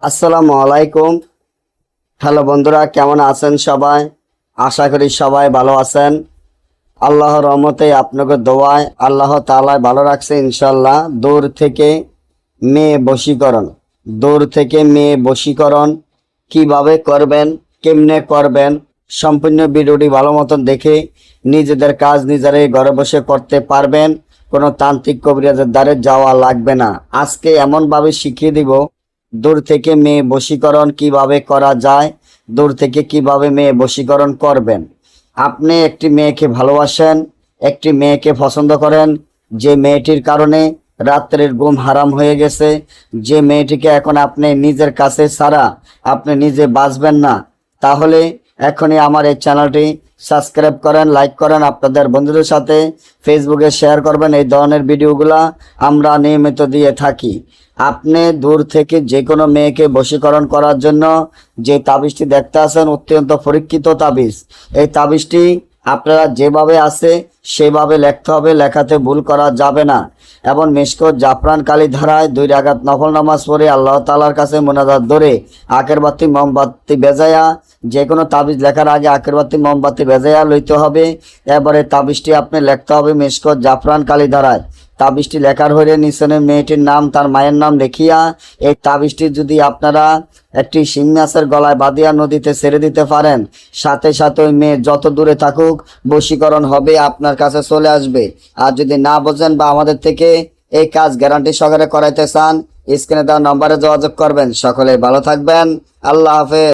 আসসালামু আলাইকুম। হ্যালো বন্ধুরা, কেমন আছেন সবাই? আশা করি সবাই ভালো আছেন। আল্লাহর রহমতে আপনাকে দোয়ায় আল্লাহ তাআলা ভালো রাখছে ইনশাল্লাহ। দূর থেকে মেয়ে বশীকরণ কিভাবে করবেন, কেমনে করবেন, সম্পূর্ণ ভিডিওটি ভালো মতন দেখে নিজেদের কাজ নিজেরাই ঘরে বসে করতে পারবেন। কোনো তান্ত্রিক কবিরাজের দ্বারে যাওয়া লাগবে না। আজকে এমনভাবে শিখিয়ে দিব দূর থেকে মেয়ে বশীকরণ কিভাবে করা যায়, দূর থেকে কিভাবে মেয়ে বশীকরণ করবেন। আপনি একটি মেয়েকে ভালোবাসেন, একটি মেয়েকে পছন্দ করেন, যে মেয়েটির কারণে রাত্রের ঘুম হারাম হয়ে গেছে, যে মেয়েটিকে এখন আপনি নিজের কাছে ছাড়া আপনি নিজে বাঁচবেন না, তাহলে এখনই আমার এই চ্যানেলটি সাবস্ক্রাইব করেন, লাইক করেন, আপনাদের বন্ধুদের সাথে ফেসবুকে শেয়ার করবেন। এই ধরনের ভিডিওগুলা আমরা নিয়মিত দিয়ে থাকি। আপনি দূর থেকে যে কোনো মেয়েকে বশীকরণ করার জন্য যে তাবিজটি দেখতে আছেন অত্যন্ত পরীক্ষিত তাবিজ। এই তাবিজটি আপনারা যেভাবে আছে সেভাবে লিখতে হবে, লেখাতে ভুল করা যাবে না। এবং মিশকত জাফরান কালি ধারায় 2 রাকাত নফল নামাজ পড়ে আল্লাহ তাআলার কাছে মোনাজাত ধরে আগরবাতি মোমবাতি বেজায়া, যে কোনো তাবিজ লেখার আগে আগরবাতি মোমবাতি বেজায়া লইতে হবে। এবারে তাবিজটি আপনি লিখতে হবে মিশকত জাফরান কালি ধারায়। তাবিজটি লেখার হয়ে নিচনে মেয়েটির নাম, তার মায়ের নাম লিখিয়া এই তাবিজটি যদি আপনারা একটি শিং মাছের গলায় বাঁধিয়া নদীতে ছেড়ে দিতে পারেন, সাথে সাথে ওই মেয়ে যত দূরে থাকুক বশীকরণ হবে, আপনার কাছে চলে আসবে। আর যদি না বোঝেন বা আমাদের থেকে এই কাজ গ্যারান্টি সহকারে করাইতে চান, স্ক্রিনে দেওয়া নম্বরে যোগাযোগ করবেন। সকলে ভালো থাকবেন। আল্লাহ হাফেজ।